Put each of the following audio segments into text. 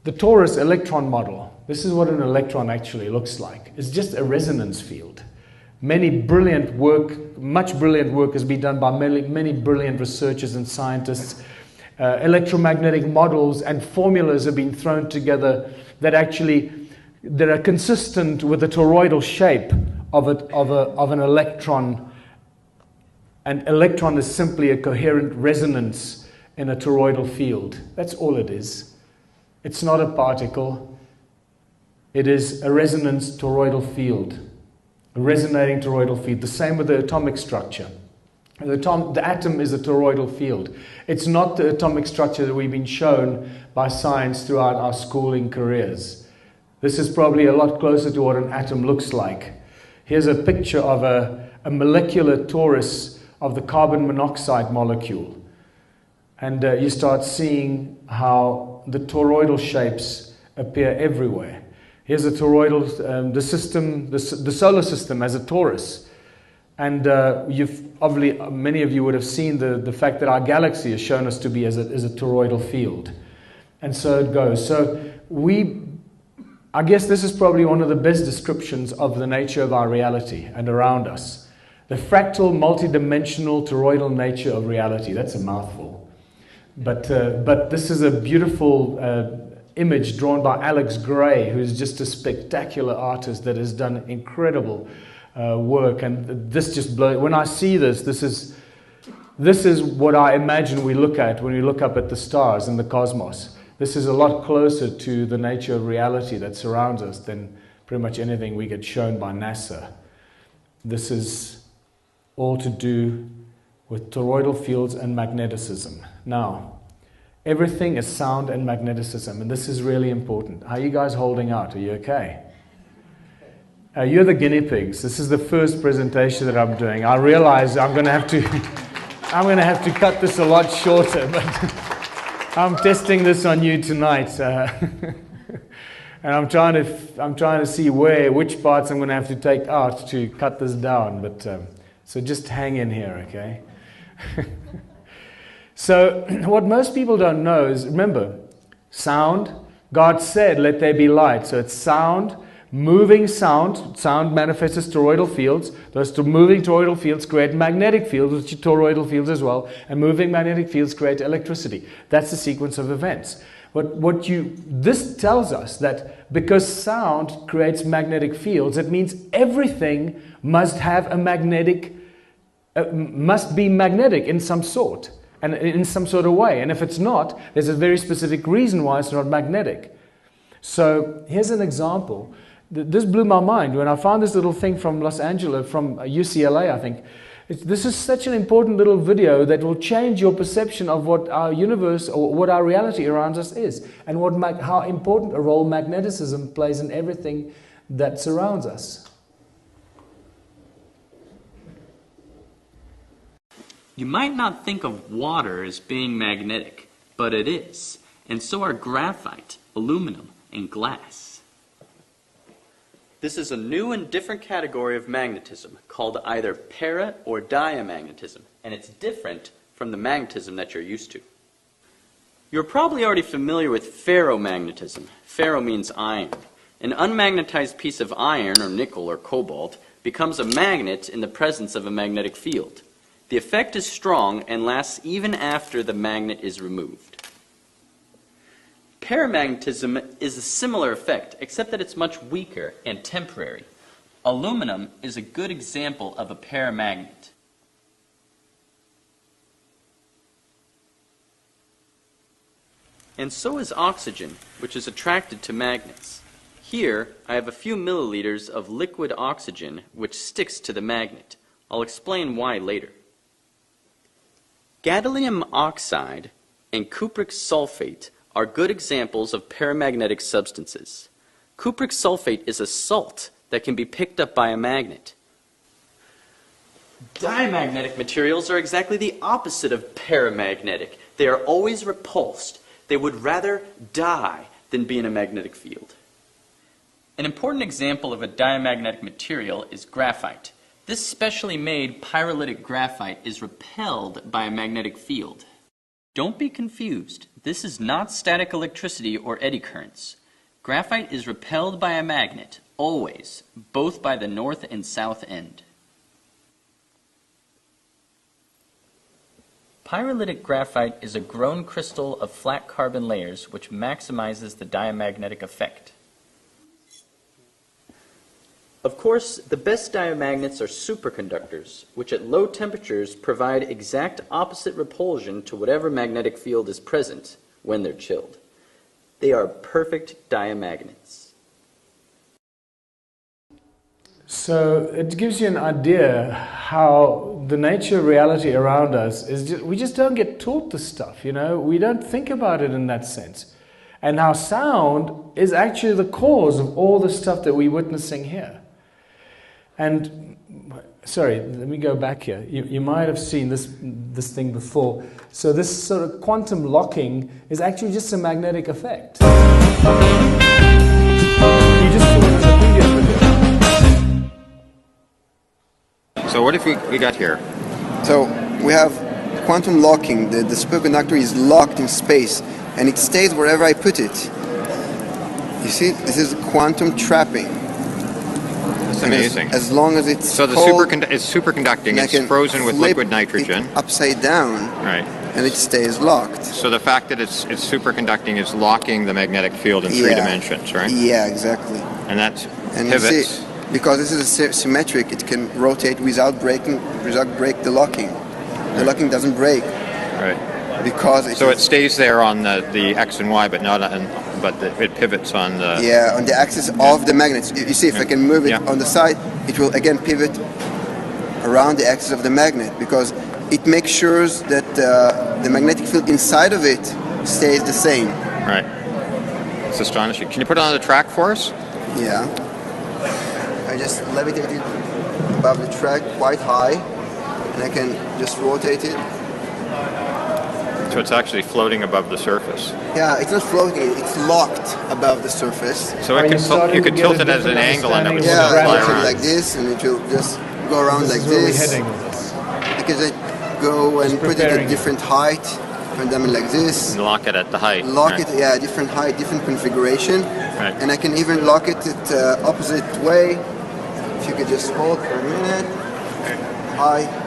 The torus electron model, this is what an electron actually looks like. It's just a resonance field. Much brilliant work has been done by many brilliant researchers and scientists. Electromagnetic models and formulas have been thrown together that are consistent with the toroidal shape of an electron. An electron is simply a coherent resonance in a toroidal field. That's all it is. It's not a particle. It is a resonance toroidal field, a resonating toroidal field. The same with the atomic structure. The atom is a toroidal field. It's not the atomic structure that we've been shown by science throughout our schooling careers. This is probably a lot closer to what an atom looks like. Here's a picture of a molecular torus of the carbon monoxide molecule. And you start seeing how the toroidal shapes appear everywhere. Here's a toroidal, the solar system as a torus. And many of you would have seen the fact that our galaxy has shown us to be as a toroidal field. And so it goes. So I guess this is probably one of the best descriptions of the nature of our reality and around us. The fractal, multidimensional, toroidal nature of reality. That's a mouthful. But this is a beautiful image drawn by Alex Gray, who's just a spectacular artist that has done incredible work. And this just blows. When I see this is what I imagine we look at when we look up at the stars and the cosmos. This is a lot closer to the nature of reality that surrounds us than pretty much anything we get shown by NASA. This is all to do with toroidal fields and magneticism. Now, everything is sound and magneticism, and this is really important. How are you guys holding out? Are you okay? You're the guinea pigs. This is the first presentation that I'm doing. I realize I'm going to have to cut this a lot shorter, but I'm testing this on you tonight, and I'm trying to see which parts I'm going to have to take out to cut this down. But so just hang in here, okay? So what most people don't know is, remember, sound, God said, let there be light. So it's sound, moving sound. Sound manifests as toroidal fields. Those moving toroidal fields create magnetic fields, which are toroidal fields as well. And moving magnetic fields create electricity. That's the sequence of events. But this tells us that because sound creates magnetic fields, it means everything must have a must be magnetic in some sort. And in some sort of way. And if it's not, there's a very specific reason why it's not magnetic. So here's an example. This blew my mind when I found this little thing from Los Angeles, from UCLA, I think. This is such an important little video that will change your perception of what our universe or what our reality around us is, and how important a role magneticism plays in everything that surrounds us. You might not think of water as being magnetic, but it is, and so are graphite, aluminum, and glass. This is a new and different category of magnetism called either para or diamagnetism, and it's different from the magnetism that you're used to. You're probably already familiar with ferromagnetism. Ferro means iron. An unmagnetized piece of iron, or nickel, or cobalt becomes a magnet in the presence of a magnetic field. The effect is strong and lasts even after the magnet is removed. Paramagnetism is a similar effect, except that it's much weaker and temporary. Aluminum is a good example of a paramagnet. And so is oxygen, which is attracted to magnets. Here, I have a few milliliters of liquid oxygen, which sticks to the magnet. I'll explain why later. Gadolinium oxide and cupric sulfate are good examples of paramagnetic substances. Cupric sulfate is a salt that can be picked up by a magnet. Diamagnetic materials are exactly the opposite of paramagnetic. They are always repulsed. They would rather die than be in a magnetic field. An important example of a diamagnetic material is graphite. This specially made pyrolytic graphite is repelled by a magnetic field. Don't be confused. This is not static electricity or eddy currents. Graphite is repelled by a magnet, always, both by the north and south end. Pyrolytic graphite is a grown crystal of flat carbon layers which maximizes the diamagnetic effect. Of course, the best diamagnets are superconductors, which at low temperatures provide exact opposite repulsion to whatever magnetic field is present when they're chilled. They are perfect diamagnets. So it gives you an idea how the nature of reality around us is we just don't get taught this stuff, you know. We don't think about it in that sense. And how sound is actually the cause of all the stuff that we're witnessing here. And, sorry, let me go back here. You might have seen this thing before. So this sort of quantum locking is actually just a magnetic effect. You just saw it in the previous video. So what if we got here? So we have quantum locking. The superconductor is locked in space and it stays wherever I put it. You see, this is quantum trapping. That's amazing. As long as it's so cold, it's superconducting. It's frozen with liquid nitrogen. Upside down. Right. And it stays locked. So the fact that it's superconducting is locking the magnetic field in 3 dimensions, right? Yeah, exactly. And that and pivots. You see, because this is symmetric, it can rotate without break the locking. The locking doesn't break. Right. Because it stays there on the X and Y, but not on, it pivots on the... Yeah, on the axis of the magnets. You see, if I can move it on the side, it will again pivot around the axis of the magnet, because it makes sure that the magnetic field inside of it stays the same. Right. It's astonishing. Can you put it on the track for us? Yeah. I just levitate it above the track quite high, and I can just rotate it. So it's actually floating above the surface. Yeah, it's not floating, it's locked above the surface. So you could tilt it at an angle and it would fly around. Like this, and it will just go around like this. You can just go and put it at different height, put them like this. And lock it at the height. Lock it, yeah, different height, different configuration. Right. And I can even lock it at opposite way. If you could just hold for a minute. High.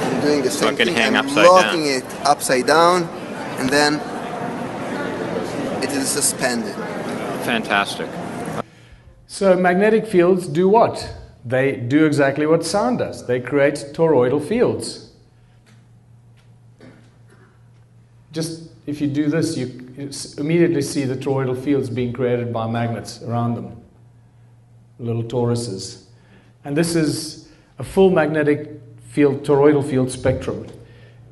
I'm doing the same thing. I'm locking it upside down, and then it is suspended. Fantastic. So magnetic fields do what? They do exactly what sound does. They create toroidal fields. Just if you do this, you immediately see the toroidal fields being created by magnets around them. Little toruses. And this is a full magnetic field, toroidal field spectrum.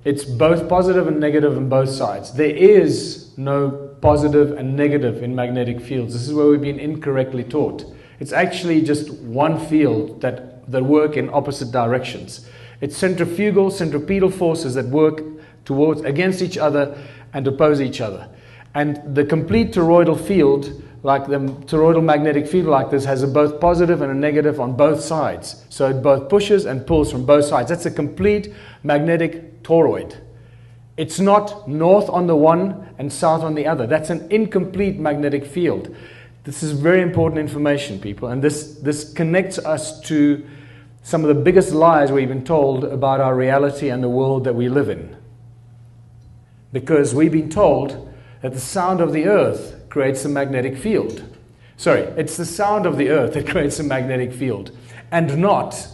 It's both positive and negative on both sides. There is no positive and negative in magnetic fields. This is where we've been incorrectly taught. It's actually just one field that work in opposite directions. It's centripetal forces that work against each other and oppose each other. And the complete toroidal field, like the toroidal magnetic field like this, has a both positive and a negative on both sides. So it both pushes and pulls from both sides. That's a complete magnetic toroid. It's not north on the one and south on the other. That's an incomplete magnetic field. This is very important information, people. And this connects us to some of the biggest lies we've been told about our reality and the world that we live in. Because we've been told that the sound of the earth creates a magnetic field. Sorry, it's the sound of the earth that creates a magnetic field, and not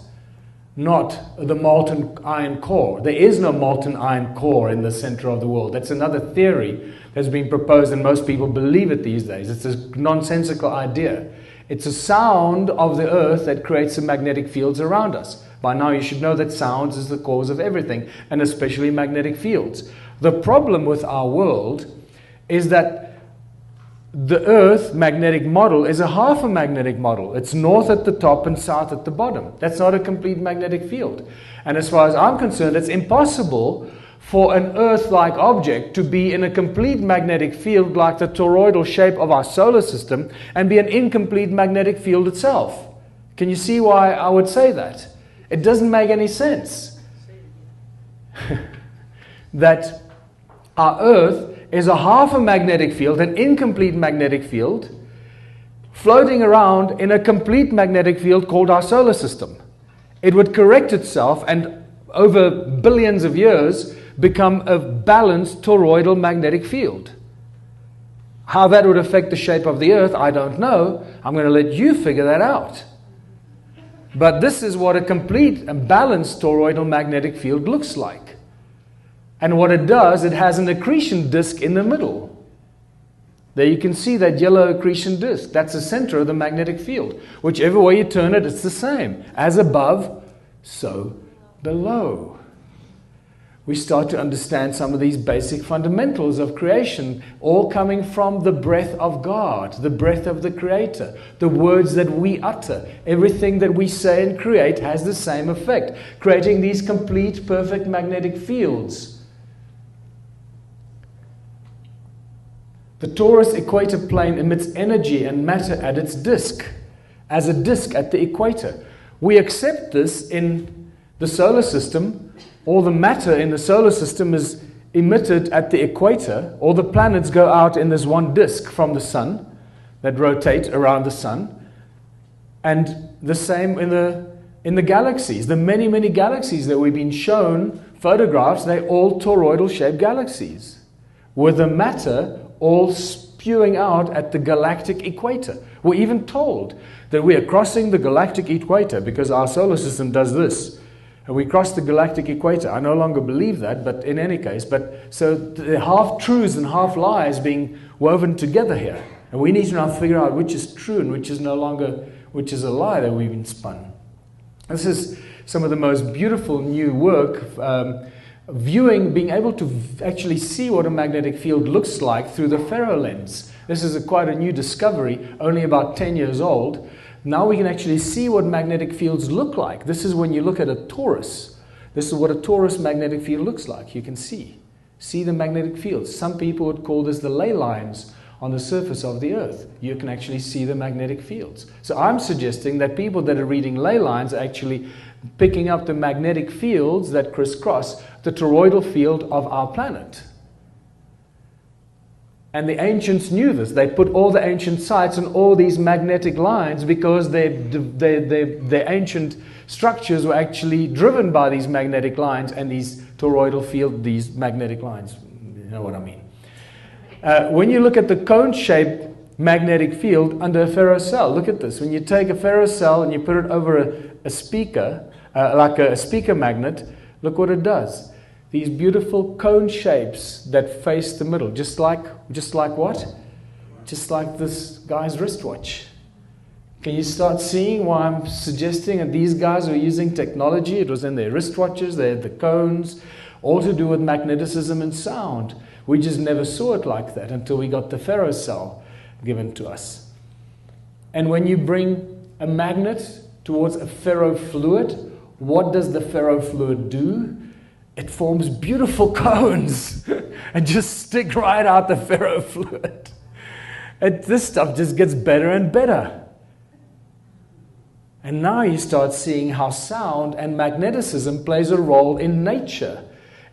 the molten iron core. There is no molten iron core in the center of the world. That's another theory that's been proposed, and most people believe it these days. It's a nonsensical idea. It's a sound of the earth that creates the magnetic fields around us. By now you should know that sound is the cause of everything, and especially magnetic fields. The problem with our world is that the Earth magnetic model is a half a magnetic model. It's north at the top and south at the bottom. That's not a complete magnetic field. And as far as I'm concerned, it's impossible for an Earth-like object to be in a complete magnetic field like the toroidal shape of our solar system and be an incomplete magnetic field itself. Can you see why I would say that? It doesn't make any sense. That our Earth is a half a magnetic field, an incomplete magnetic field, floating around in a complete magnetic field called our solar system. It would correct itself and over billions of years become a balanced toroidal magnetic field. How that would affect the shape of the Earth, I don't know. I'm going to let you figure that out. But this is what a complete and balanced toroidal magnetic field looks like. And what it does, it has an accretion disk in the middle. There you can see that yellow accretion disk. That's the center of the magnetic field. Whichever way you turn it, it's the same. As above, so below. We start to understand some of these basic fundamentals of creation, all coming from the breath of God, the breath of the Creator, the words that we utter. Everything that we say and create has the same effect, creating these complete, perfect magnetic fields. The torus equator plane emits energy and matter at its disk, as a disk at the equator. We accept this in the solar system. All the matter in the solar system is emitted at the equator. All the planets go out in this one disk from the sun that rotate around the sun. And the same in the galaxies. The many, many galaxies that we've been shown photographs, they're all toroidal shaped galaxies, with the matter all spewing out at the galactic equator. We're even told that we are crossing the galactic equator because our solar system does this. And we cross the galactic equator. I no longer believe that, but in any case. So the half-truths and half-lies being woven together here. And we need to now figure out which is true and which is no longer, which is a lie that we've been spun. This is some of the most beautiful new work, being able to actually see what a magnetic field looks like through the ferro lens. This is quite a new discovery, only about 10 years old. Now we can actually see what magnetic fields look like. This is when you look at a torus. This is what a torus magnetic field looks like. You can see the magnetic fields. Some people would call this the ley lines on the surface of the Earth. You can actually see the magnetic fields. So I'm suggesting that people that are reading ley lines are actually picking up the magnetic fields that crisscross the toroidal field of our planet. And the ancients knew this. They put all the ancient sites on all these magnetic lines because their ancient structures were actually driven by these magnetic lines and these toroidal field, these magnetic lines. You know what I mean? When you look at the cone-shaped magnetic field under a ferrocell, look at this. When you take a ferrocell and you put it over a speaker, like a speaker magnet, look what it does. These beautiful cone shapes that face the middle, just like what? Just like this guy's wristwatch. Can you start seeing why I'm suggesting that these guys were using technology? It was in their wristwatches, they had the cones, all to do with magneticism and sound. We just never saw it like that until we got the ferrocell given to us. And when you bring a magnet towards a ferrofluid, what does the ferrofluid do? It forms beautiful cones and just stick right out the ferrofluid. And this stuff just gets better and better. And now you start seeing how sound and magneticism plays a role in nature,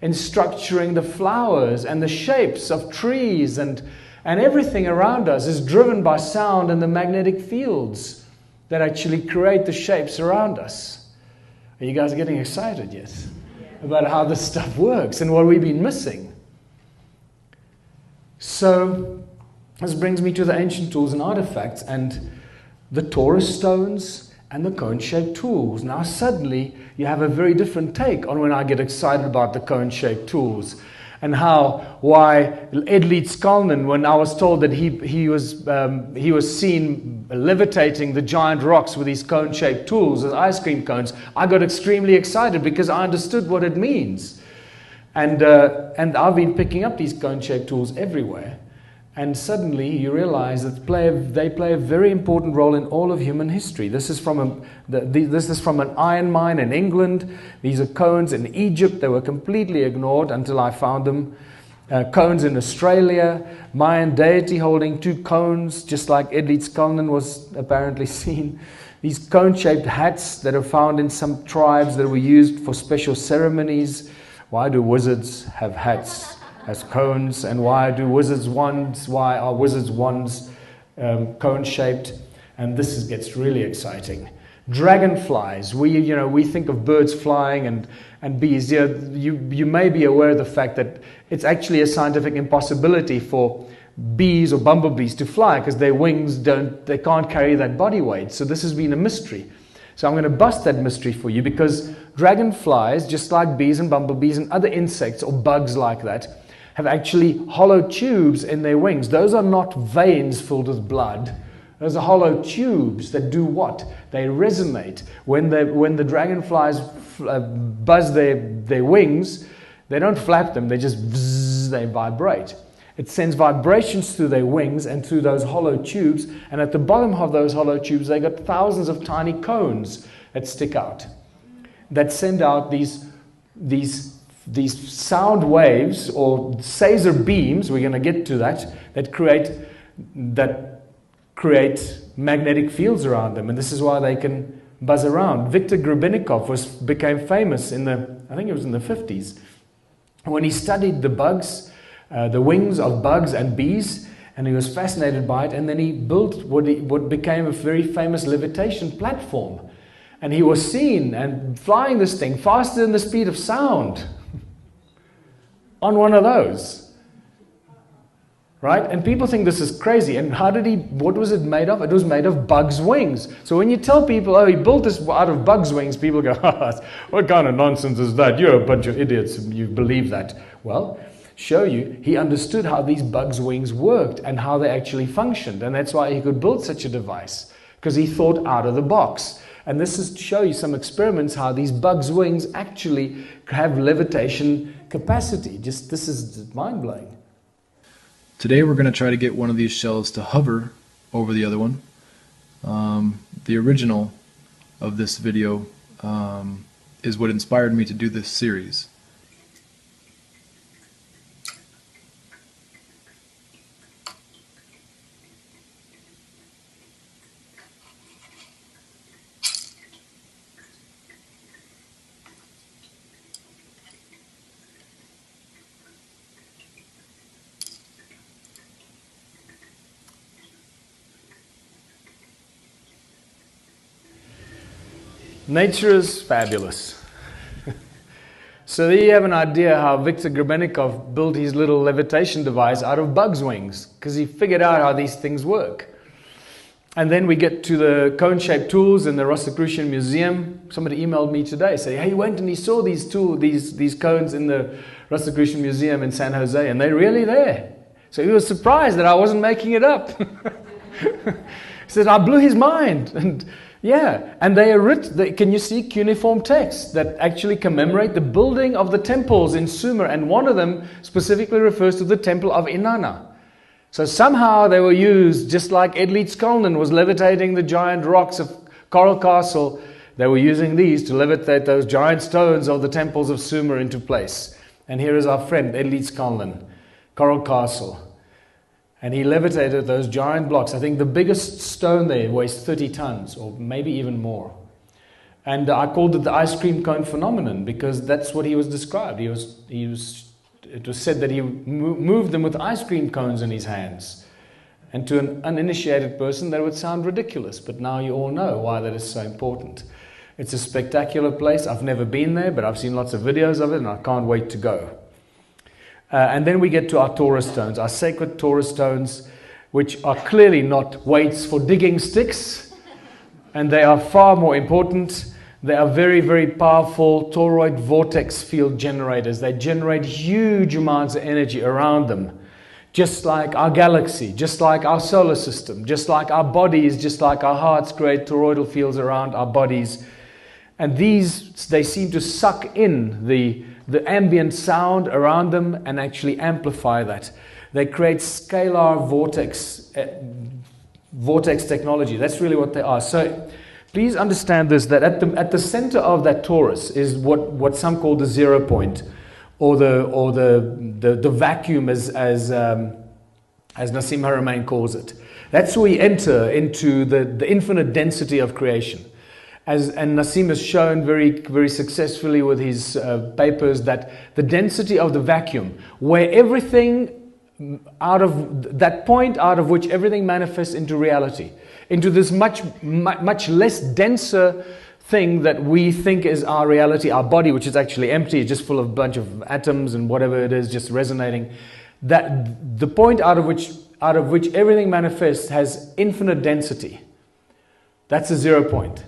in structuring the flowers and the shapes of trees, and everything around us is driven by sound and the magnetic fields that actually create the shapes around us. Are you guys getting excited yet about how this stuff works and what we've been missing? So this brings me to the ancient tools and artifacts and the torus stones and the cone-shaped tools. Now suddenly you have a very different take on when I get excited about the cone-shaped tools, and why Ed Leeds-Kalnin, when I was told that he was seen levitating the giant rocks with these cone-shaped tools as ice cream cones, I got extremely excited because I understood what it means. And I've been picking up these cone-shaped tools everywhere. And suddenly you realize that they play a very important role in all of human history. This is from an iron mine in England. These are cones in Egypt. They were completely ignored until I found them. Cones in Australia, Mayan deity holding 2 cones, just like Levitaion was apparently seen. These cone-shaped hats that are found in some tribes that were used for special ceremonies. Why do wizards have hats as cones, and why are wizards' wands cone-shaped? And this gets really exciting. Dragonflies. We think of birds flying and bees. You may be aware of the fact that it's actually a scientific impossibility for bees or bumblebees to fly because their wings they can't carry that body weight. So this has been a mystery. So I'm going to bust that mystery for you, because dragonflies, just like bees and bumblebees and other insects or bugs like that, have actually hollow tubes in their wings. Those are not veins filled with blood. Those are hollow tubes that do what? They resonate. When the dragonflies buzz their wings, they don't flap them, they just bzzz, they vibrate. It sends vibrations through their wings and through those hollow tubes, and at the bottom of those hollow tubes they got thousands of tiny cones that stick out, that send out these sound waves or Caesar beams, we're going to get to that create magnetic fields around them, and this is why they can buzz around. Viktor Grubenikov became famous I think it was in the 50s, when he studied the bugs, the wings of bugs and bees, and he was fascinated by it, and then he built what became a very famous levitation platform, and he was seen and flying this thing faster than the speed of sound on one of those, right? And people think this is crazy. And what was it made of? It was made of bugs' wings. So when you tell people, oh, he built this out of bugs' wings, people go, what kind of nonsense is that? You're a bunch of idiots if you believe that. Well, show you, he understood how these bugs' wings worked and how they actually functioned. And that's why he could build such a device, because he thought out of the box. And this is to show you some experiments how these bugs' wings actually have levitation capacity. This is mind-blowing. Today we're going to try to get one of these shells to hover over the other one. The original of this video is what inspired me to do this series. Nature is fabulous. So there you have an idea how Viktor Grubenikov built his little levitation device out of bugs' wings, because he figured out how these things work. And then we get to the cone-shaped tools in the Rosicrucian Museum. Somebody emailed me today, say, hey, he went and he saw these cones in the Rosicrucian Museum in San Jose, and they're really there. So he was surprised that I wasn't making it up. He said, I blew his mind. And yeah, and they are written, can you see cuneiform texts that actually commemorate the building of the temples in Sumer, and one of them specifically refers to the temple of Inanna. So somehow they were used, just like Levitaion was levitating the giant rocks of Coral Castle, they were using these to levitate those giant stones of the temples of Sumer into place. And here is our friend Levitaion, Coral Castle. And he levitated those giant blocks. I think the biggest stone there weighs 30 tons, or maybe even more. And I called it the ice cream cone phenomenon, because that's what he was described. It was said that he moved them with ice cream cones in his hands. And to an uninitiated person, that would sound ridiculous. But now you all know why that is so important. It's a spectacular place. I've never been there, but I've seen lots of videos of it, and I can't wait to go. And then we get to our Torah stones, our sacred Torah stones, which are clearly not weights for digging sticks, and they are far more important. They are very, very powerful toroid vortex field generators. They generate huge amounts of energy around them, just like our galaxy, just like our solar system, just like our bodies, just like our hearts create toroidal fields around our bodies. And these, they seem to suck in the ambient sound around them and actually amplify that. They create scalar vortex technology. That's really what they are. So please understand this, that at the center of that torus is what some call the 0 point, or the vacuum, as Nassim Haramein calls it. That's where we enter into the infinite density of creation. And Nassim has shown very successfully with his papers that the density of the vacuum, where everything out of that point out of which everything manifests into reality, into this much less denser thing that we think is our reality, our body, which is actually empty, it's just full of a bunch of atoms and whatever it is, just resonating. That the point out of which everything manifests has infinite density. That's a 0 point.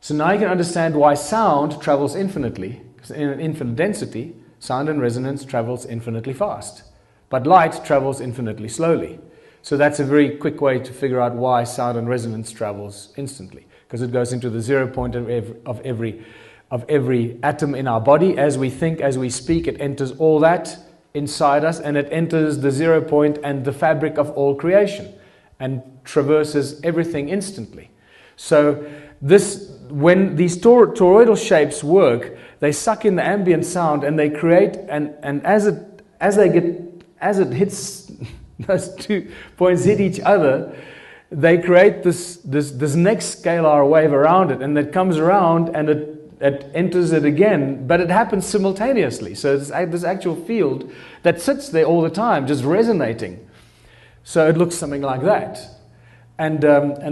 So now you can understand why sound travels infinitely, because in an infinite density, sound and resonance travels infinitely fast. But light travels infinitely slowly. So that's a very quick way to figure out why sound and resonance travels instantly, because it goes into the 0 point of every atom in our body. As we think, as we speak, it enters all that inside us, and it enters the 0 point and the fabric of all creation and traverses everything instantly. So when these toroidal shapes work, they suck in the ambient sound and they create, and as it hits, those 2 points hit each other, they create this next scalar wave around it, and it comes around and it enters it again, but it happens simultaneously. So it's this actual field that sits there all the time, just resonating. So it looks something like that. And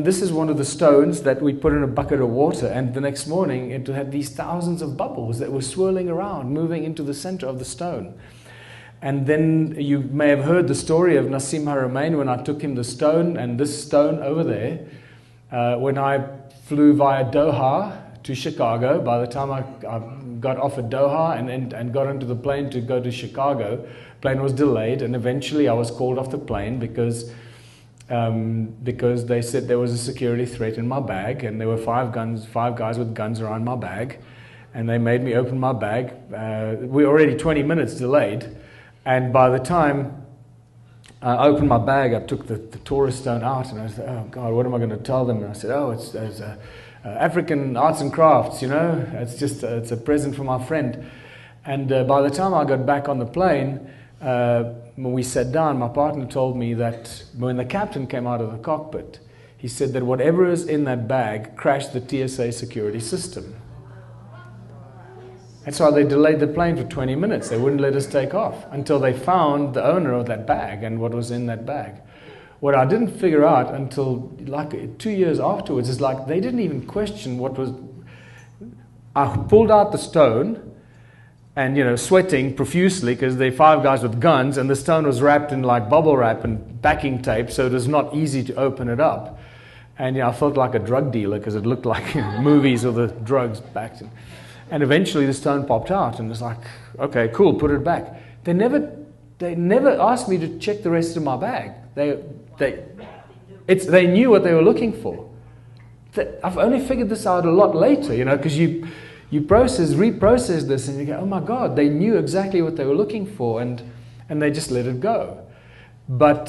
this is one of the stones that we put in a bucket of water, and the next morning it had these thousands of bubbles that were swirling around, moving into the center of the stone. And then you may have heard the story of Nassim Haramein when I took him the stone, and this stone over there, when I flew via Doha to Chicago. By the time I got off at Doha and got into the plane to go to Chicago, plane was delayed, and eventually I was called off the plane because they said there was a security threat in my bag, and there were five guys with guns around my bag, and they made me open my bag. We were already 20 minutes delayed, and by the time I opened my bag, I took the Taurus stone out, and I said, "Oh God, what am I going to tell them?" And I said, "Oh, it's African arts and crafts, you know. It's a present for my friend." And by the time I got back on the plane, when we sat down, my partner told me that when the captain came out of the cockpit, he said that whatever is in that bag crashed the TSA security system. That's why they delayed the plane for 20 minutes. They wouldn't let us take off until they found the owner of that bag and what was in that bag. What I didn't figure out until like 2 years afterwards is like they didn't even question what was... I pulled out the stone and, you know, sweating profusely because they're five guys with guns, and the stone was wrapped in like bubble wrap and backing tape, so it was not easy to open it up. And, you know, I felt like a drug dealer because it looked like movies of the drugs backed in. And eventually the stone popped out, and it's like, okay, cool, put it back. They never asked me to check the rest of my bag. They knew what they were looking for. I've only figured this out a lot later, you know, because you reprocess this, and you go, oh my God, they knew exactly what they were looking for, and they just let it go. But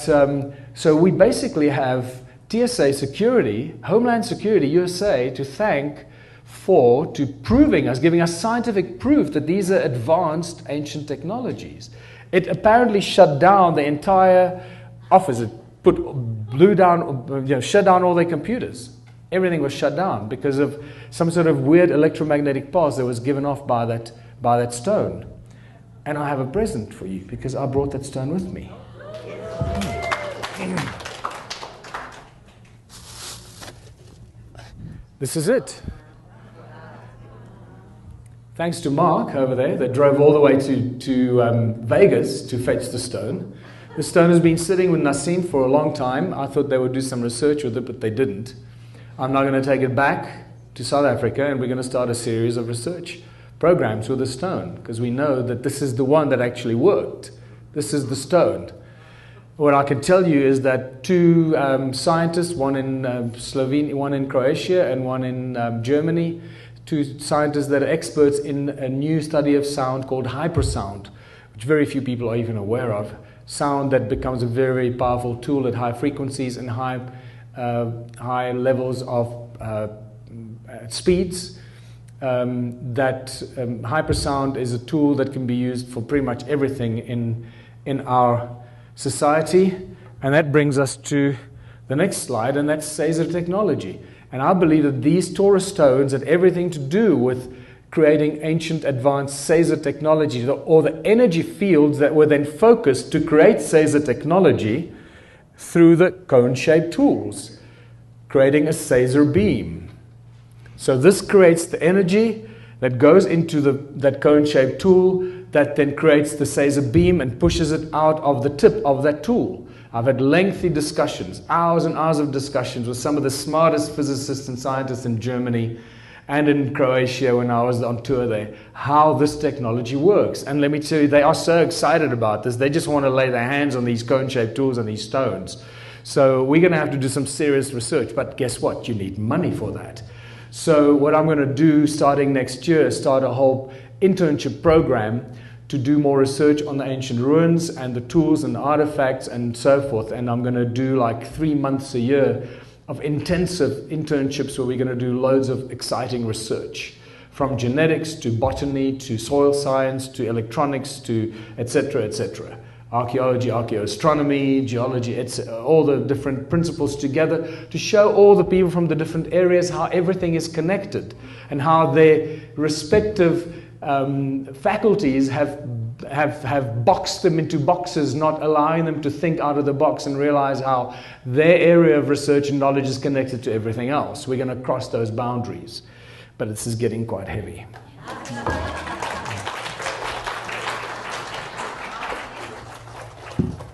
so we basically have TSA security, Homeland Security, USA, to thank for giving us scientific proof that these are advanced ancient technologies. It apparently shut down the entire office. It shut down all their computers. Everything was shut down because of some sort of weird electromagnetic pulse that was given off by that stone. And I have a present for you because I brought that stone with me. This is it. Thanks to Mark over there that drove all the way to Vegas to fetch the stone. The stone has been sitting with Nassim for a long time. I thought they would do some research with it, but they didn't. I'm now going to take it back to South Africa, and we're going to start a series of research programs with the stone, because we know that this is the one that actually worked. This is the stone. What I can tell you is that two scientists, one in Slovenia, one in Croatia, and one in Germany, two scientists that are experts in a new study of sound called hypersound, which very few people are even aware of. sound that becomes a very powerful tool at high frequencies and high levels of speeds. Hypersound is a tool that can be used for pretty much everything in our society. And that brings us to the next slide, and that's Caesar technology. And I believe that these Taurus stones had everything to do with creating ancient advanced Caesar technology, or the energy fields that were then focused to create Caesar technology through the cone-shaped tools, creating a Caesar beam. So this creates the energy that goes into that cone-shaped tool that then creates the Caesar beam and pushes it out of the tip of that tool. I've had lengthy discussions, hours and hours of discussions with some of the smartest physicists and scientists in Germany and in Croatia when I was on tour there, how this technology works. And let me tell you, they are so excited about this. They just want to lay their hands on these cone-shaped tools and these stones. So we're going to have to do some serious research. But guess what? You need money for that. So what I'm going to do starting next year is start a whole internship program to do more research on the ancient ruins and the tools and the artifacts and so forth. And I'm going to do like 3 months a year of intensive internships where we're going to do loads of exciting research, from genetics to botany to soil science to electronics to etc. Archaeology, archaeoastronomy, geology, etc. All the different principles together to show all the people from the different areas how everything is connected and how their respective faculties have boxed them into boxes, not allowing them to think out of the box and realize how their area of research and knowledge is connected to everything else. We're going to cross those boundaries, but this is getting quite heavy.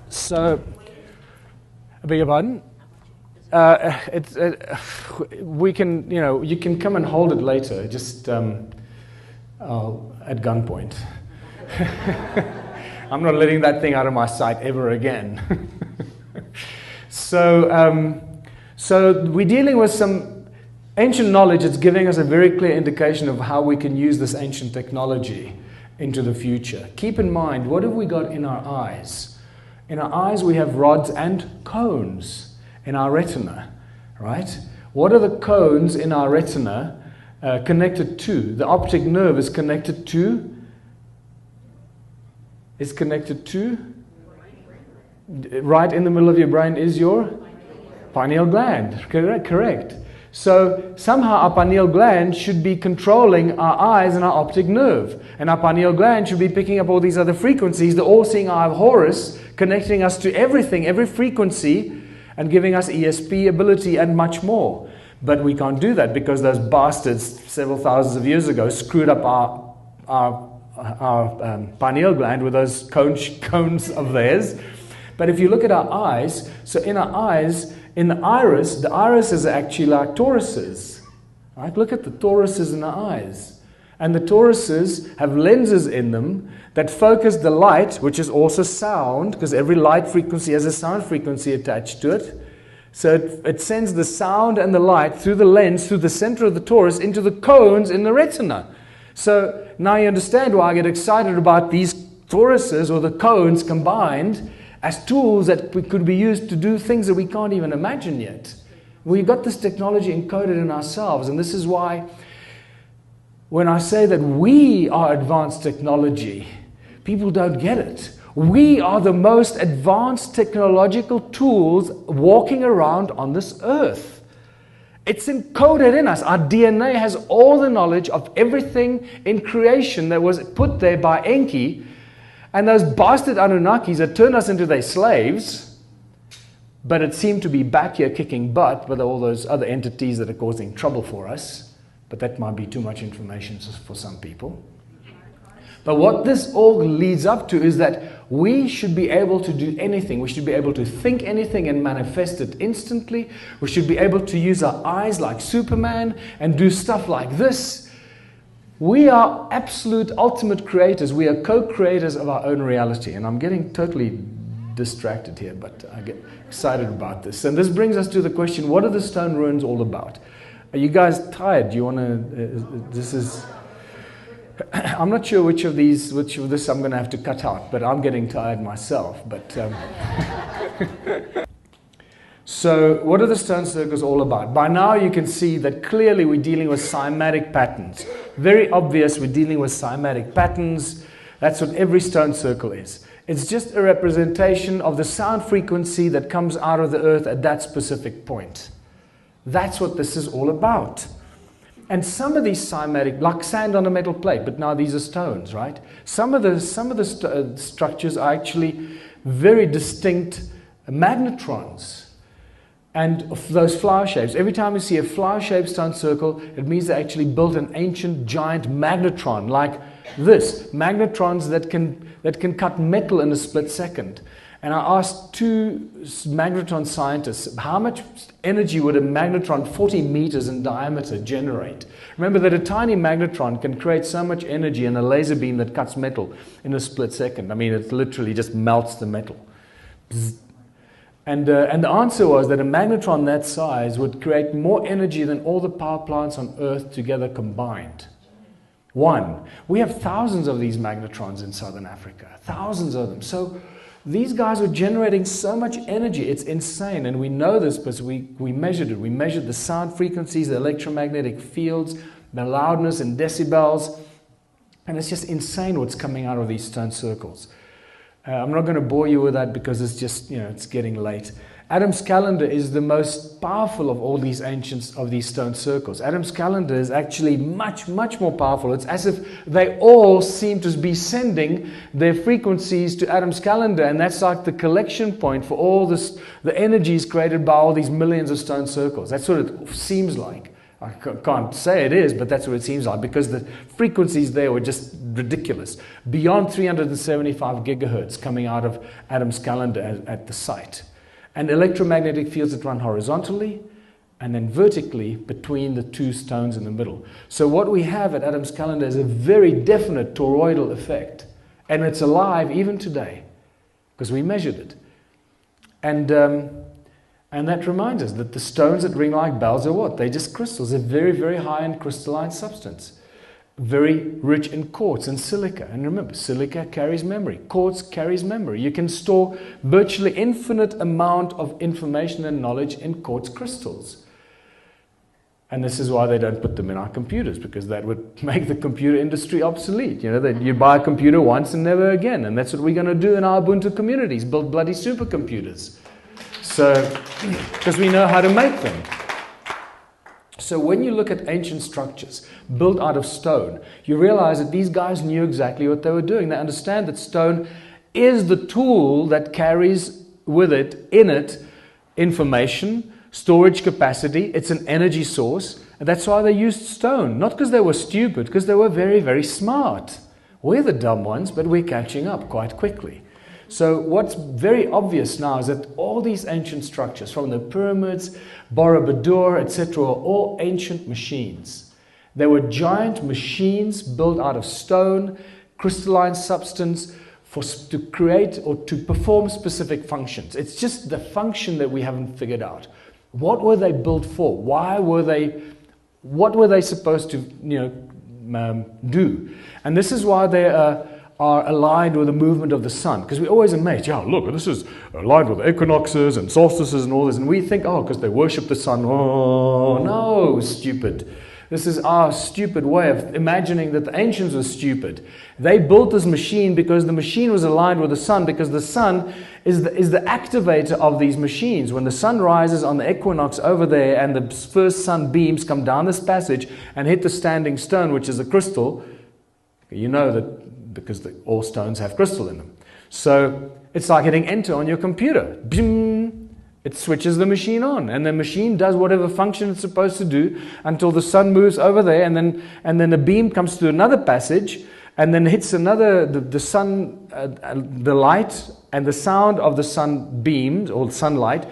So, I beg your pardon? We can, you can come and hold it later, just at gunpoint. I'm not letting that thing out of my sight ever again. So we're dealing with some ancient knowledge that's giving us a very clear indication of how we can use this ancient technology into the future. Keep in mind, what have we got in our eyes? In our eyes we have rods and cones in our retina, right? What are the cones in our retina connected to? The optic nerve is connected to right in the middle of your brain is your pineal gland. Correct. So somehow our pineal gland should be controlling our eyes and our optic nerve. And our pineal gland should be picking up all these other frequencies, the all-seeing eye of Horus, connecting us to everything, every frequency, and giving us ESP ability and much more. But we can't do that because those bastards several thousands of years ago screwed up our pineal gland with those cones of theirs. But if you look at our eyes, so in our eyes, in the iris is actually like toruses. Right? Look at the toruses in our eyes. And the toruses have lenses in them that focus the light, which is also sound, because every light frequency has a sound frequency attached to it. So it sends the sound and the light through the lens, through the center of the torus, into the cones in the retina. So now you understand why I get excited about these toruses or the cones combined as tools that could be used to do things that we can't even imagine yet. We've got this technology encoded in ourselves, and this is why when I say that we are advanced technology, people don't get it. We are the most advanced technological tools walking around on this earth. It's encoded in us. Our DNA has all the knowledge of everything in creation that was put there by Enki. And those bastard Anunnakis that turned us into their slaves, but it seemed to be back here kicking butt with all those other entities that are causing trouble for us. But that might be too much information for some people. But what this all leads up to is that we should be able to do anything. We should be able to think anything and manifest it instantly. We should be able to use our eyes like Superman and do stuff like this. We are absolute ultimate creators. We are co-creators of our own reality. And I'm getting totally distracted here, but I get excited about this. And this brings us to the question, what are the stone ruins all about? Are you guys tired? Do you want to... this is... I'm not sure which of this I'm going to have to cut out, but I'm getting tired myself. But so what are the stone circles all about? By now you can see that clearly we're dealing with cymatic patterns. Very obvious we're dealing with cymatic patterns. That's what every stone circle is. It's just a representation of the sound frequency that comes out of the earth at that specific point. That's what this is all about. And some of these cymatic, like sand on a metal plate, but now these are stones, right? Some of the structures are actually very distinct magnetrons. And of those flower shapes, every time you see a flower-shaped stone circle, it means they actually built an ancient giant magnetron like this. Magnetrons that can cut metal in a split second. And I asked two magnetron scientists, how much energy would a magnetron 40 meters in diameter generate? Remember that a tiny magnetron can create so much energy in a laser beam that cuts metal in a split second. I mean, it literally just melts the metal. Bzz. And the answer was that a magnetron that size would create more energy than all the power plants on Earth together combined. One, we have thousands of these magnetrons in southern Africa, thousands of them. So these guys are generating so much energy, it's insane. And we know this because we measured it. We measured the sound frequencies, the electromagnetic fields, the loudness in decibels. And it's just insane what's coming out of these stone circles. I'm not going to bore you with that because it's just, it's getting late. Adam's calendar is the most powerful of all these ancients of these stone circles. Adam's calendar is actually much, much more powerful. It's as if they all seem to be sending their frequencies to Adam's calendar, and that's like the collection point for all this, the energies created by all these millions of stone circles. That's what it seems like. I can't say it is, but that's what it seems like, because the frequencies there were just ridiculous. Beyond 375 gigahertz coming out of Adam's calendar at the site. And electromagnetic fields that run horizontally and then vertically between the two stones in the middle. So what we have at Adam's calendar is a very definite toroidal effect. And it's alive even today, because we measured it. And that reminds us that the stones that ring like bells are what? They're just crystals. They're very, very high in crystalline substance. Very rich in quartz and silica. And remember, silica carries memory. Quartz carries memory. You can store virtually infinite amount of information and knowledge in quartz crystals. And this is why they don't put them in our computers, because that would make the computer industry obsolete. That you buy a computer once and never again. And that's what we're going to do in our Ubuntu communities, build bloody supercomputers. So, because we know how to make them. So when you look at ancient structures built out of stone, you realize that these guys knew exactly what they were doing. They understand that stone is the tool that carries with it, in it, information, storage capacity. It's an energy source. And that's why they used stone. Not because they were stupid, because they were very, very smart. We're the dumb ones, but we're catching up quite quickly. So what's very obvious now is that all these ancient structures, from the pyramids, Borobudur, etc., are all ancient machines. They were giant machines built out of stone, crystalline substance, to create or to perform specific functions. It's just the function that we haven't figured out. What were they built for? What were they supposed to do? And this is why they are aligned with the movement of the sun, because we're always amazed. Yeah, look, this is aligned with equinoxes and solstices and all this, and we think, because they worship the sun. Oh no, stupid. This is our stupid way of imagining that the ancients were stupid. They built this machine because the machine was aligned with the sun, because the sun is the activator of these machines. When the sun rises on the equinox over there and the first sun beams come down this passage and hit the standing stone, which is a crystal, you know that because all stones have crystal in them. So it's like hitting enter on your computer. Bing! It switches the machine on, and the machine does whatever function it's supposed to do until the sun moves over there, and then the beam comes to another passage, and then hits another, the sun, the light and the sound of the sun beams or sunlight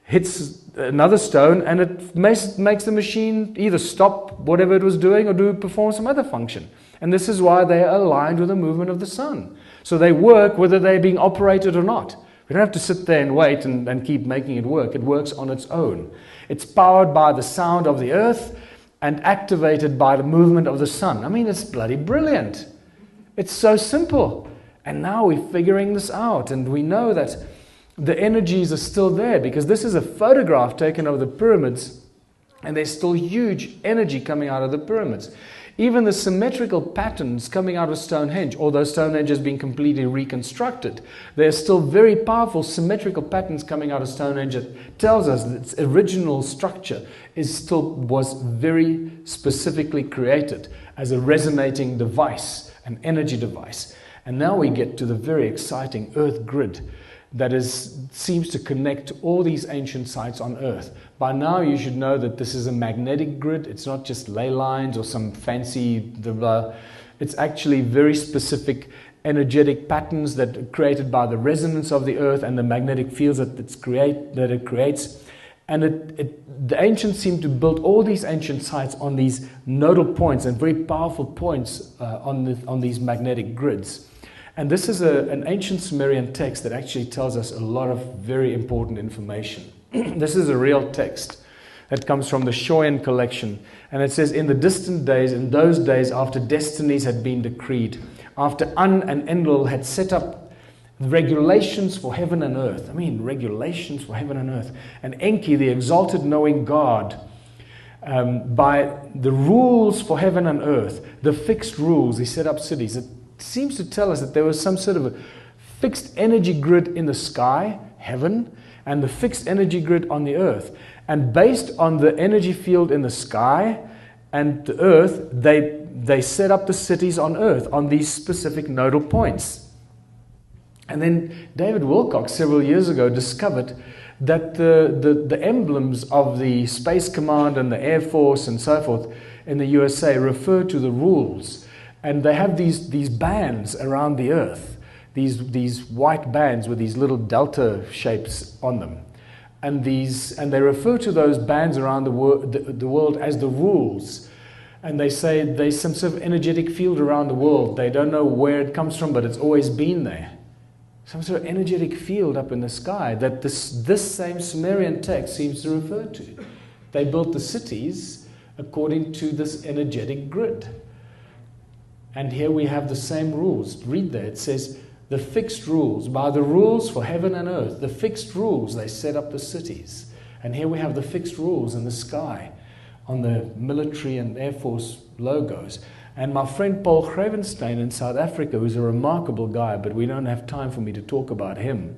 hits another stone, and it makes the machine either stop whatever it was doing or perform some other function. And this is why they are aligned with the movement of the sun. So they work whether they're being operated or not. We don't have to sit there and wait and keep making it work. It works on its own. It's powered by the sound of the earth and activated by the movement of the sun. I mean, it's bloody brilliant. It's so simple. And now we're figuring this out, and we know that the energies are still there, because this is a photograph taken of the pyramids, and there's still huge energy coming out of the pyramids. Even the symmetrical patterns coming out of Stonehenge, although Stonehenge has been completely reconstructed, there are still very powerful symmetrical patterns coming out of Stonehenge that tells us that its original structure was very specifically created as a resonating device, an energy device. And now we get to the very exciting Earth grid that seems to connect all these ancient sites on Earth. By now you should know that this is a magnetic grid. It's not just ley lines or some fancy blah. It's actually very specific energetic patterns that are created by the resonance of the Earth and the magnetic fields that it creates. And the ancients seem to build all these ancient sites on these nodal points and very powerful points on these magnetic grids. And this is an ancient Sumerian text that actually tells us a lot of very important information. This is a real text that comes from the Shoyan collection. And it says, in the distant days, in those days after destinies had been decreed, after An and Enlil had set up regulations for heaven and earth. I mean, regulations for heaven and earth. And Enki, the exalted knowing God, by the rules for heaven and earth, the fixed rules, he set up cities. It seems to tell us that there was some sort of a fixed energy grid in the sky, heaven, and the fixed energy grid on the earth. And based on the energy field in the sky and the earth, they set up the cities on earth on these specific nodal points. And then David Wilcock several years ago discovered that the emblems of the Space Command and the Air Force and so forth in the USA refer to the rules. And they have these bands around the earth, these white bands with these little delta shapes on them. And they refer to those bands around the world as the rules. And they say there's some sort of energetic field around the world. They don't know where it comes from, but it's always been there. Some sort of energetic field up in the sky that this same Sumerian text seems to refer to. They built the cities according to this energetic grid. And here we have the same rules. Read there. It says, the fixed rules, by the rules for heaven and earth, the fixed rules, they set up the cities. And here we have the fixed rules in the sky on the military and Air Force logos. And my friend Paul Gravenstein in South Africa, who's a remarkable guy, but we don't have time for me to talk about him,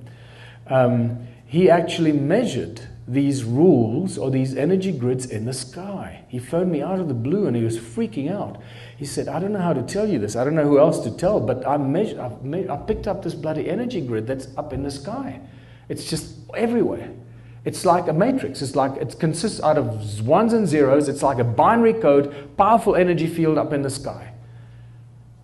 he actually measured these rules or these energy grids in the sky. He phoned me out of the blue and he was freaking out. He said, I don't know how to tell you this. I don't know who else to tell, but I picked up this bloody energy grid that's up in the sky. It's just everywhere. It's like a matrix. It's like it consists out of ones and zeros. It's like a binary code, powerful energy field up in the sky.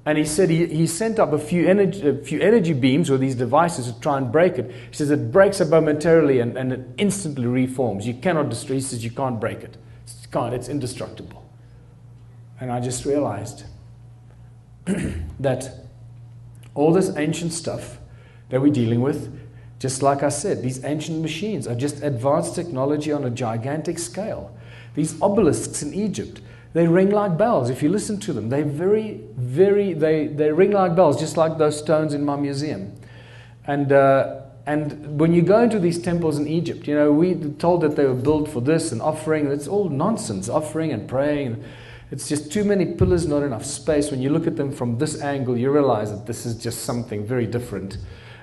And he said he sent up a few energy beams with these devices to try and break it. He says it breaks it momentarily and it instantly reforms. You cannot destroy it. He says you can't break it. It's indestructible. And I just realized that all this ancient stuff that we're dealing with, just like I said, these ancient machines are just advanced technology on a gigantic scale. These obelisks in Egypt, they ring like bells. If you listen to them, they they ring like bells, just like those stones in my museum. And when you go into these temples in Egypt, you know, we told that they were built for this and offering. It's all nonsense, offering and praying. It's just too many pillars, not enough space. When you look at them from this angle, you realize that this is just something very different.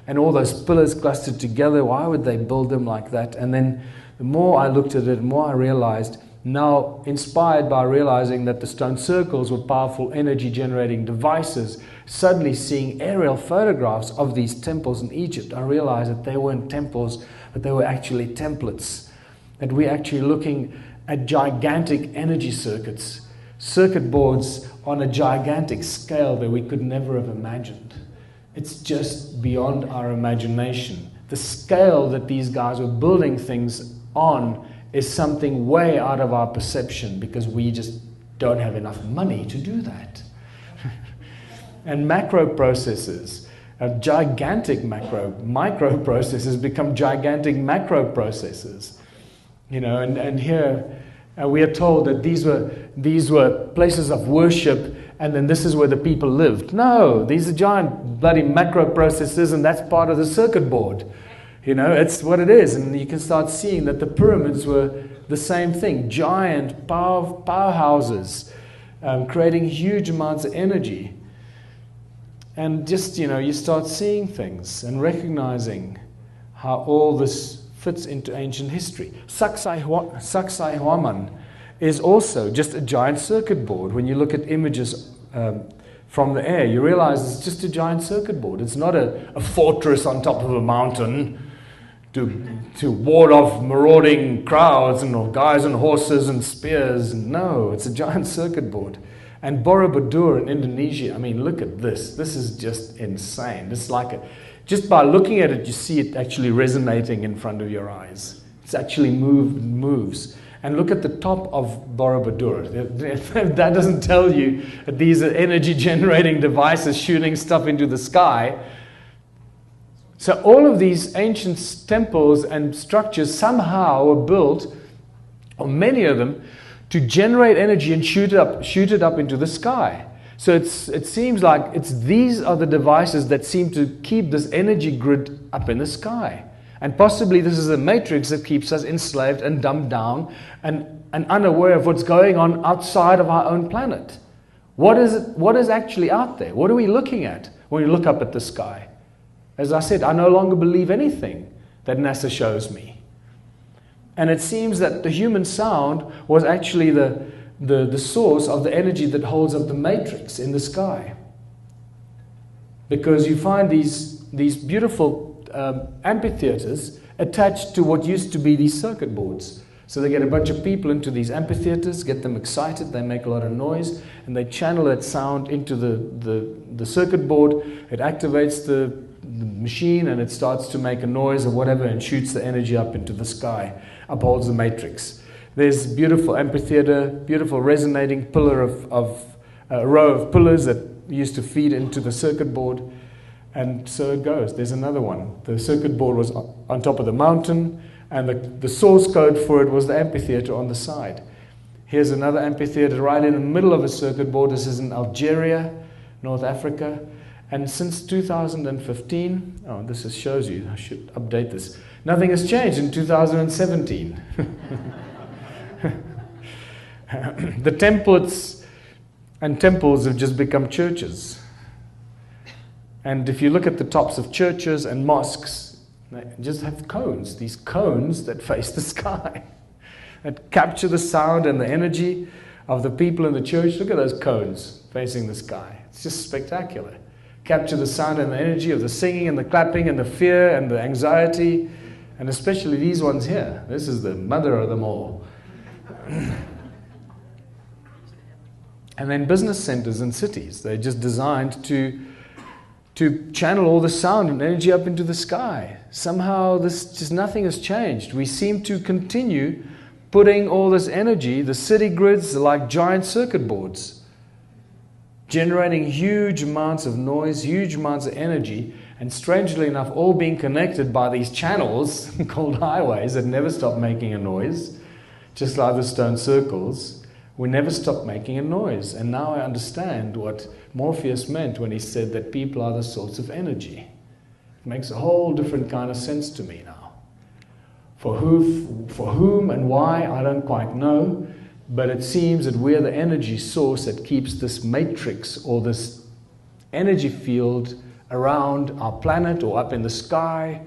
And all those pillars clustered together, why would they build them like that? And then the more I looked at it, the more I realized, now inspired by realizing that the stone circles were powerful energy generating devices, suddenly seeing aerial photographs of these temples in Egypt, I realized that they weren't temples, but they were actually templates. That we're actually looking at gigantic energy circuits, circuit boards on a gigantic scale that we could never have imagined. It's just beyond our imagination. The scale that these guys were building things on is something way out of our perception because we just don't have enough money to do that. And microprocessors, gigantic microprocessors become gigantic macroprocessors. You know, and here We are told that these were places of worship, and then this is where the people lived. No, these are giant bloody macroprocessors, and that's part of the circuit board. You know, it's what it is. And you can start seeing that the pyramids were the same thing. Giant powerhouses, creating huge amounts of energy. And just, you start seeing things and recognizing how all this fits into ancient history. Sacsayhuaman is also just a giant circuit board. When you look at images from the air, you realize it's just a giant circuit board. It's not a fortress on top of a mountain to ward off marauding crowds and guys on horses and spears. No, it's a giant circuit board. And Borobudur in Indonesia, I mean, look at this. This is just insane. It's like just by looking at it, you see it actually resonating in front of your eyes. It's actually moves. And look at the top of Borobudur. That doesn't tell you that these are energy generating devices shooting stuff into the sky. So all of these ancient temples and structures somehow were built, or many of them, to generate energy and shoot it up into the sky. So it seems like these are the devices that seem to keep this energy grid up in the sky. And possibly this is a matrix that keeps us enslaved and dumbed down and unaware of what's going on outside of our own planet. What is actually out there? What are we looking at when we look up at the sky? As I said, I no longer believe anything that NASA shows me. And it seems that the human sound was actually the source of the energy that holds up the matrix in the sky. Because you find these beautiful amphitheaters attached to what used to be these circuit boards. So they get a bunch of people into these amphitheaters, get them excited, they make a lot of noise, and they channel that sound into the circuit board. It activates the machine, and it starts to make a noise or whatever and shoots the energy up into the sky, upholds the matrix. There's beautiful amphitheater, beautiful resonating pillar of a row of pillars that used to feed into the circuit board. And so it goes. There's another one. The circuit board was on top of the mountain, and the source code for it was the amphitheater on the side. Here's another amphitheater right in the middle of a circuit board. This is in Algeria, North Africa. And since 2015, this shows you, I should update this. Nothing has changed in 2017. The templates and temples have just become churches. And if you look at the tops of churches and mosques, they just have cones, these cones that face the sky, that capture the sound and the energy of the people in the church. Look at those cones facing the sky. It's just spectacular. Capture the sound and the energy of the singing and the clapping and the fear and the anxiety, and especially these ones here. This is the mother of them all. And then business centers and cities, they're just designed to channel all the sound and energy up into the sky. Somehow nothing has changed. We seem to continue putting all this energy, the city grids are like giant circuit boards, generating huge amounts of noise, huge amounts of energy, and strangely enough, all being connected by these channels called highways that never stop making a noise, just like the stone circles. We never stop making a noise. And now I understand what Morpheus meant when he said that people are the source of energy. It makes a whole different kind of sense to me now. For whom and why, I don't quite know. But it seems that we're the energy source that keeps this matrix or this energy field around our planet or up in the sky.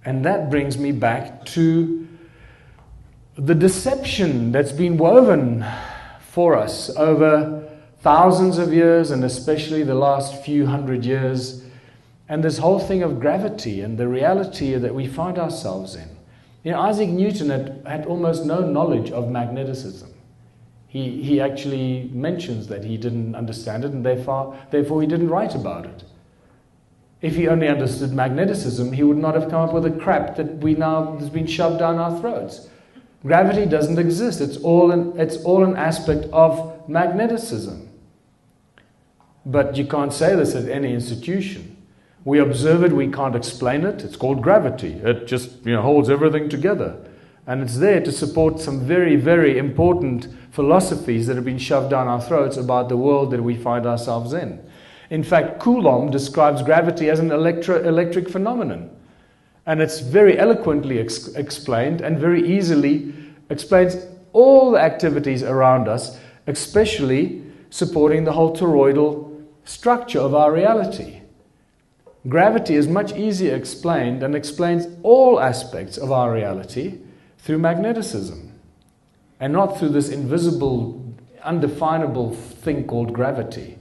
And that brings me back to the deception that's been woven for us over thousands of years, and especially the last few hundred years, and this whole thing of gravity and the reality that we find ourselves in. Isaac Newton had almost no knowledge of magneticism. He actually mentions that he didn't understand it, and therefore he didn't write about it. If he only understood magneticism, he would not have come up with the crap that has been shoved down our throats. Gravity doesn't exist. It's all an aspect of magneticism. But you can't say this at any institution. We observe it, we can't explain it. It's called gravity. It just holds everything together. And it's there to support some very, very important philosophies that have been shoved down our throats about the world that we find ourselves in. In fact, Coulomb describes gravity as an electric phenomenon. And it's very eloquently explained and very easily explains all the activities around us, especially supporting the whole toroidal structure of our reality. Gravity is much easier explained and explains all aspects of our reality through magneticism, and not through this invisible, undefinable thing called gravity.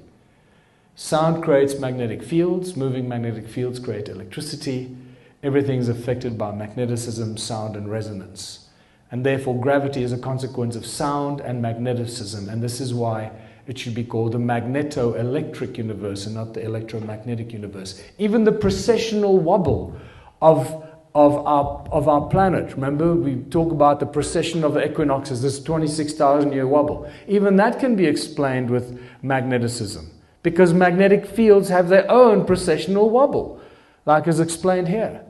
Sound creates magnetic fields, moving magnetic fields create electricity. Everything is affected by magneticism, sound, and resonance. And therefore, gravity is a consequence of sound and magneticism, and this is why it should be called the magneto-electric universe and not the electromagnetic universe. Even the precessional wobble of our planet. Remember, we talk about the precession of the equinoxes, this 26,000-year wobble. Even that can be explained with magneticism, because magnetic fields have their own precessional wobble, like is explained here.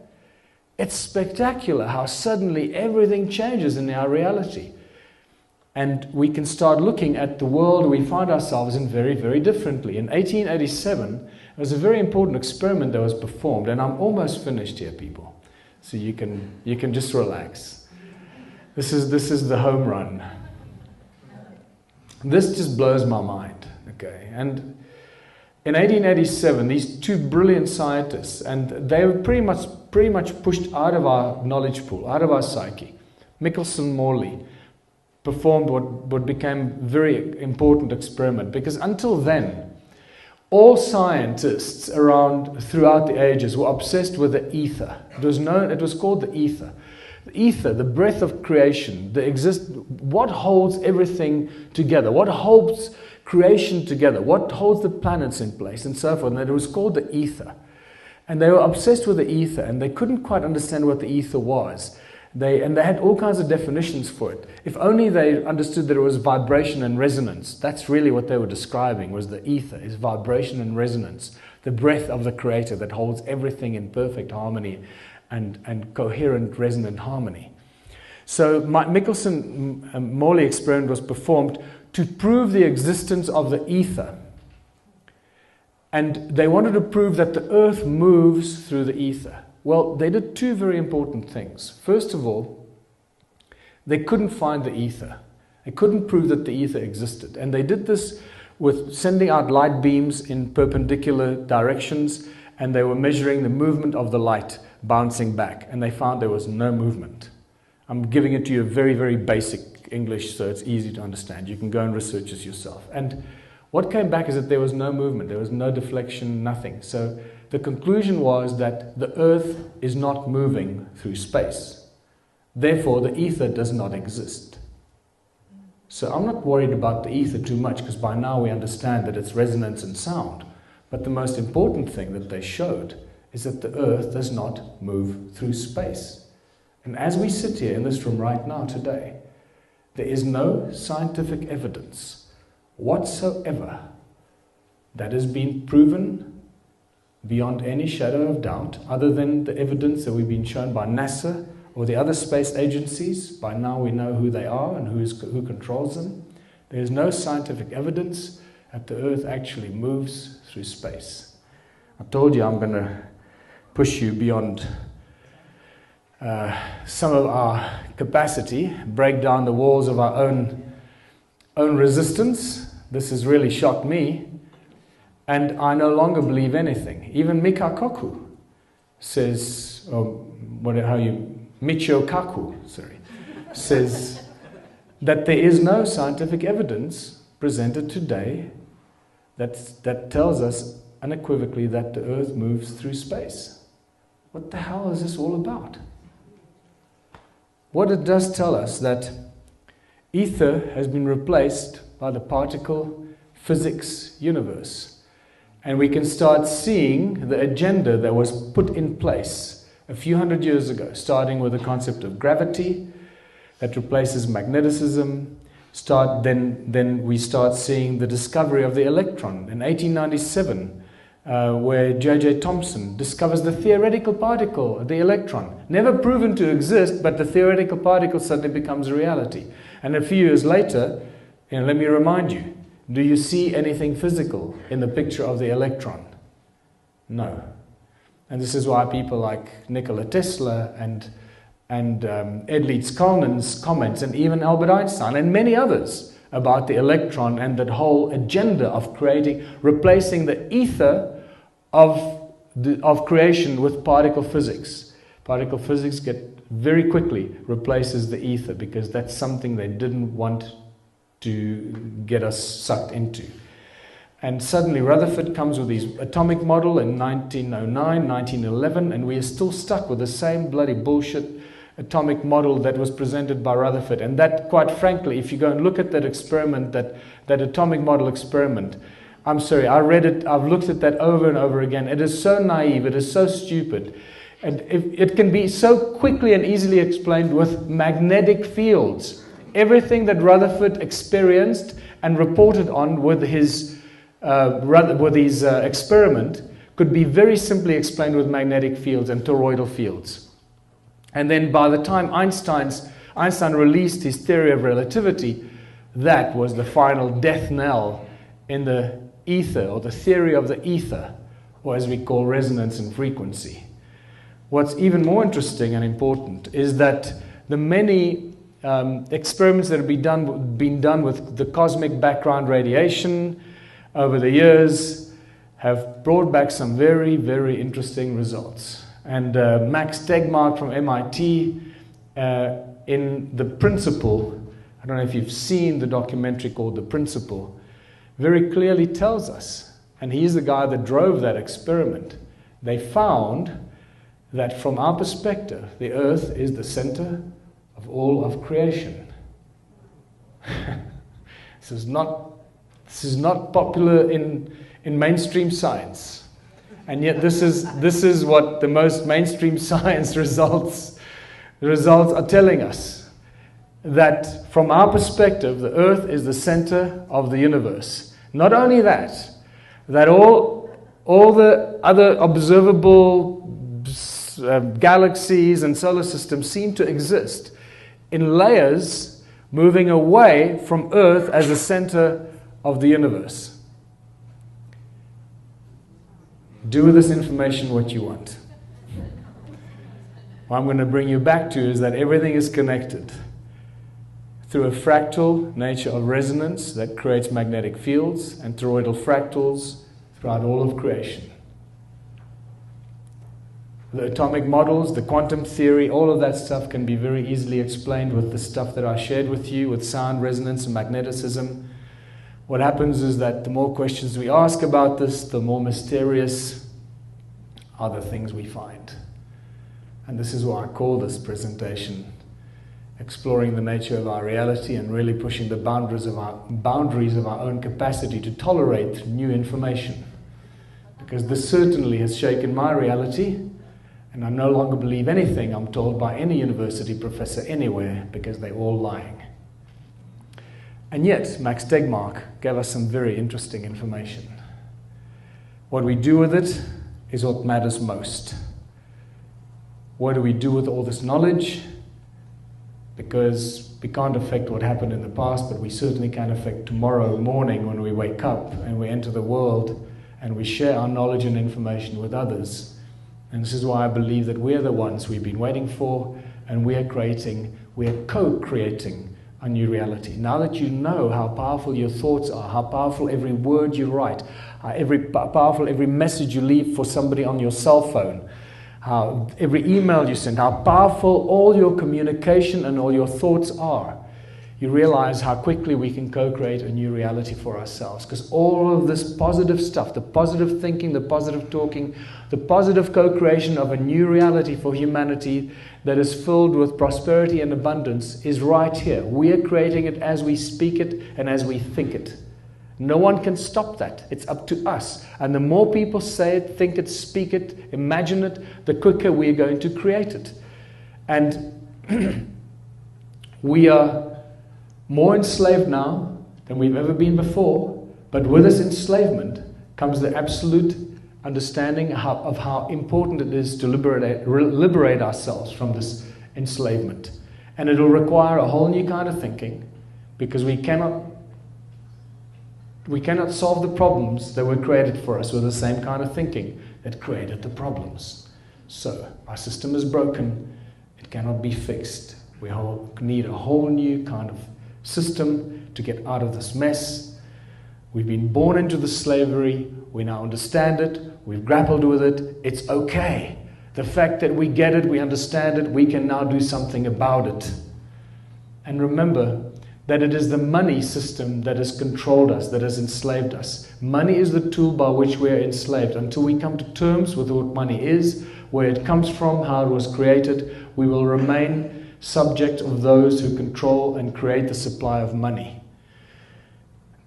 It's spectacular how suddenly everything changes in our reality. And we can start looking at the world we find ourselves in very, very differently. In 1887, there was a very important experiment that was performed, and I'm almost finished here, people. So you can just relax. This is the home run. This just blows my mind. Okay, and in 1887, these two brilliant scientists, and they were pretty much pushed out of our knowledge pool, out of our psyche. Michelson Morley performed what became a very important experiment, because until then, all scientists throughout the ages were obsessed with the ether. It was called the ether. The ether, the breath of creation, what holds everything together, what holds creation together, what holds the planets in place, and so forth. And it was called the ether. And they were obsessed with the ether, and they couldn't quite understand what the ether was. They had all kinds of definitions for it. If only they understood that it was vibration and resonance. That's really what they were describing, was the ether, is vibration and resonance. The breath of the Creator that holds everything in perfect harmony and coherent, resonant harmony. So Michelson-Morley experiment was performed to prove the existence of the ether. And they wanted to prove that the Earth moves through the ether. Well, they did two very important things. First of all, they couldn't find the ether. They couldn't prove that the ether existed. And they did this with sending out light beams in perpendicular directions, and they were measuring the movement of the light bouncing back, and they found there was no movement. I'm giving it to you very, very basic English, so it's easy to understand. You can go and research this yourself. And what came back is that there was no movement, there was no deflection, nothing. So the conclusion was that the Earth is not moving through space. Therefore, the ether does not exist. So I'm not worried about the ether too much, because by now we understand that it's resonance and sound. But the most important thing that they showed is that the Earth does not move through space. And as we sit here in this room right now today, there is no scientific evidence whatsoever that has been proven beyond any shadow of doubt, other than the evidence that we've been shown by NASA or the other space agencies. By now we know who they are and who controls them. There is no scientific evidence that the Earth actually moves through space. I told you I'm going to push you beyond some of our capacity, break down the walls of our own resistance. This has really shocked me, and I no longer believe anything. Even Michio Kaku says, Michio Kaku, says that there is no scientific evidence presented today that tells us unequivocally that the Earth moves through space. What the hell is this all about? What it does tell us that ether has been replaced by the particle physics universe. And we can start seeing the agenda that was put in place a few hundred years ago, starting with the concept of gravity that replaces magneticism. Then we start seeing the discovery of the electron. In 1897, where J.J. Thomson discovers the theoretical particle, the electron. Never proven to exist, but the theoretical particle suddenly becomes a reality. And a few years later, let me remind you, do you see anything physical in the picture of the electron? No. And this is why people like Nikola Tesla and Ed Leeds-Kalnin's comments, and even Albert Einstein and many others about the electron and that whole agenda of replacing the ether of creation with particle physics. Particle physics very quickly replaces the ether because that's something they didn't want to get us sucked into. And suddenly Rutherford comes with his atomic model in 1909, 1911, and we are still stuck with the same bloody bullshit atomic model that was presented by Rutherford. And that, quite frankly, if you go and look at that experiment, that atomic model experiment, I'm sorry, I read it, I've looked at that over and over again. It is so naive, it is so stupid. And it can be so quickly and easily explained with magnetic fields. Everything that Rutherford experienced and reported on with his experiment could be very simply explained with magnetic fields and toroidal fields. And then by the time Einstein released his theory of relativity, that was the final death knell in the ether, or the theory of the ether, or as we call resonance and frequency. What's even more interesting and important is that the many experiments that have been done with the cosmic background radiation over the years have brought back some very, very interesting results. And Max Tegmark from MIT, in The Principle, I don't know if you've seen the documentary called The Principle, very clearly tells us, and he's the guy that drove that experiment, they found that from our perspective, the earth is the center of all of creation. This is not popular in mainstream science. And yet this is what the most mainstream science results are telling us. That from our perspective, the earth is the center of the universe. Not only that all the other observable galaxies and solar systems seem to exist in layers moving away from Earth as the center of the universe. Do with this information what you want. What I'm going to bring you back to is that everything is connected through a fractal nature of resonance that creates magnetic fields and toroidal fractals throughout all of creation. The atomic models, the quantum theory, all of that stuff can be very easily explained with the stuff that I shared with you, with sound, resonance, and magneticism. What happens is that the more questions we ask about this, the more mysterious are the things we find. And this is why I call this presentation Exploring the Nature of Our Reality, and really pushing the boundaries of our own capacity to tolerate new information. Because this certainly has shaken my reality, and I no longer believe anything I'm told by any university professor anywhere, because they're all lying. And yet, Max Tegmark gave us some very interesting information. What we do with it is what matters most. What do we do with all this knowledge? Because we can't affect what happened in the past, but we certainly can affect tomorrow morning when we wake up and we enter the world and we share our knowledge and information with others. And this is why I believe that we're the ones we've been waiting for, and we are co-creating a new reality. Now that you know how powerful your thoughts are, how powerful every word you write, how powerful every message you leave for somebody on your cell phone, how every email you send, how powerful all your communication and all your thoughts are, you realize how quickly we can co-create a new reality for ourselves. Because all of this positive stuff, the positive thinking, the positive talking, the positive co-creation of a new reality for humanity that is filled with prosperity and abundance is right here. We are creating it as we speak it and as we think it. No one can stop that. It's up to us. And the more people say it, think it, speak it, imagine it, the quicker we are going to create it. And we are more enslaved now than we've ever been before, but with this enslavement comes the absolute understanding of how important it is to liberate ourselves from this enslavement. And it'll require a whole new kind of thinking, because we cannot solve the problems that were created for us with the same kind of thinking that created the problems. So our system is broken. It cannot be fixed. We need a whole new kind of system to get out of this mess. We've been born into the slavery. We now understand it. We've grappled with it. It's okay. The fact that we get it, we understand it, we can now do something about it. And remember that it is the money system that has controlled us, that has enslaved us. Money is the tool by which we are enslaved. Until we come to terms with what money is, where it comes from, how it was created, we will remain subject of those who control and create the supply of money.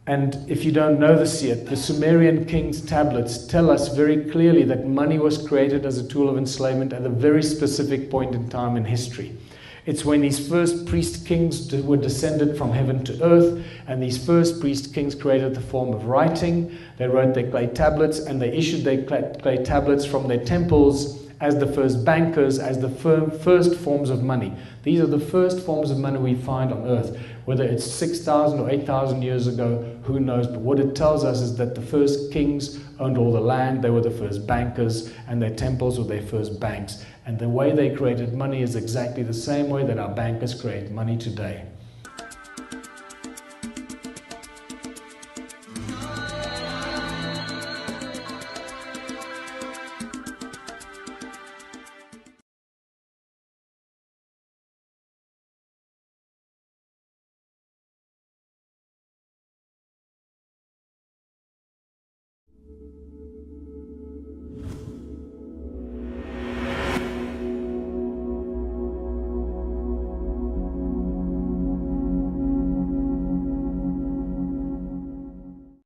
And if you don't know this yet, the Sumerian king's tablets tell us very clearly that money was created as a tool of enslavement at a very specific point in time in history. It's when these first priest kings were descended from heaven to earth, and these first priest kings created the form of writing. They wrote their clay tablets, and they issued their clay tablets from their temples as the first bankers, as the first forms of money. These are the first forms of money we find on earth. Whether it's 6,000 or 8,000 years ago, who knows? But what it tells us is that the first kings owned all the land. They were the first bankers, and their temples were their first banks. And the way they created money is exactly the same way that our bankers create money today.